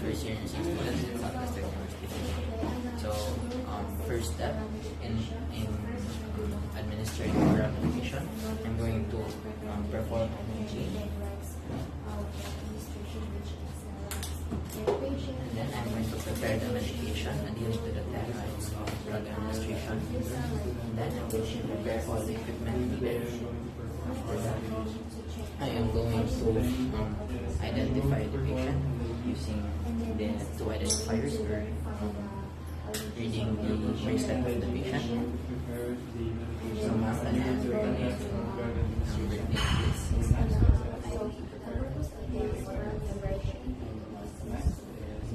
first year nursing student in Southwest University. So, first step in administering oral medication, I'm going to perform EMG. And then I'm going to prepare the medication adhering to the 10 rights of drug administration. And then I'm going to prepare all the equipment needed. After that, I am going to identify the patient using the two identifiers or reading the bracelet of the patient. So now I have to connect birthday dates.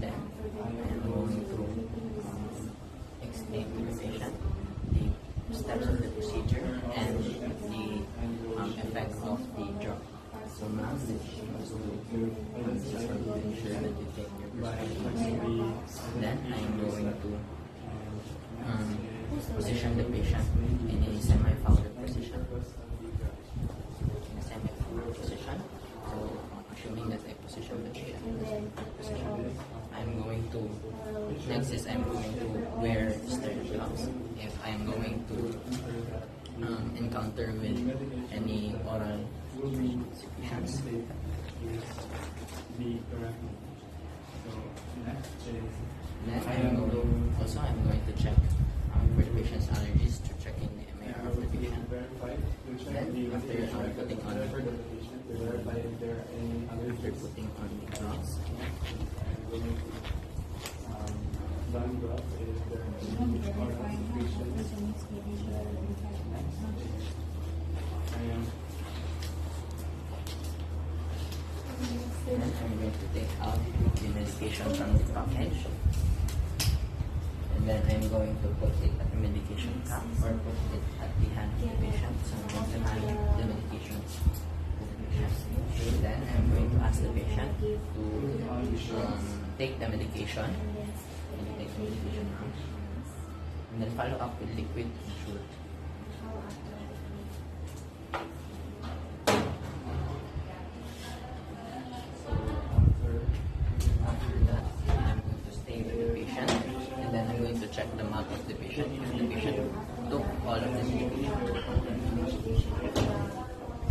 Then I am going to explain to the patient the steps of the procedure and the effect of the drug. So now the patient must ensure that you take your prescription. Then I am going to position the patient in a semi-folded position. In a semi-folded position. So assuming that I position the patient in this position, I'm going to, next is I'm going to wear sterile gloves if I'm going to encounter with any oral secretions. Then I'm going to check for the patient's allergies to checking the MAR of the patient. Then after putting on the gloves, then I'm going to take out the medication from the package. And then I'm going to put it at the medication cap or put it at the hand of the patient. So I'm going to hand the medication to the patient. Then I'm going to ask the patient to take the medication. And take the medication out. And then follow up with liquid Ensure. Check the mouth of the patient if the patient took all of the medication.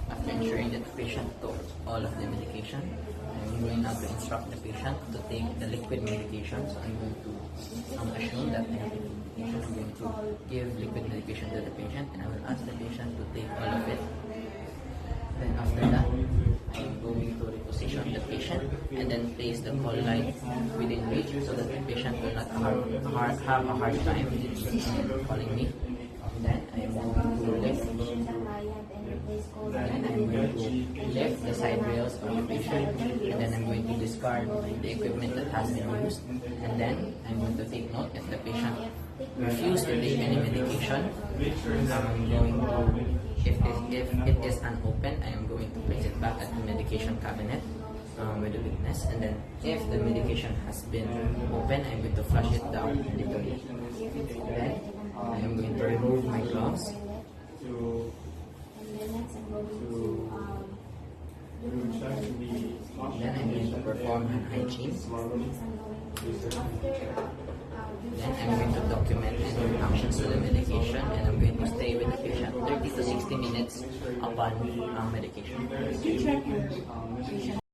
After ensuring that the patient took all of the medication, I'm going now to instruct the patient to take the liquid medication. So I'm going to assume that I have liquid medication. I'm going to give liquid medication to the patient and I will ask the patient to take all of it. Then after that, I'm going to reposition the patient and then place the call line within reach so that the patient will not have a hard time calling me. Then I'm going to lift the side rails of the patient, and then I'm going to discard the equipment that has been used, and then I'm going to take note if the patient refuses to take any medication. I'm going to, if it is unopened, I am going to place it back at the medication cabinet with the witness, and then if the medication has been open, I'm going to flush it down a little bit. Then I am going to remove my gloves. Then I'm going to perform hand hygiene. Then I'm going to document any reactions to the medication, and I'm going to stay with the patient 30 to 60 minutes upon medication.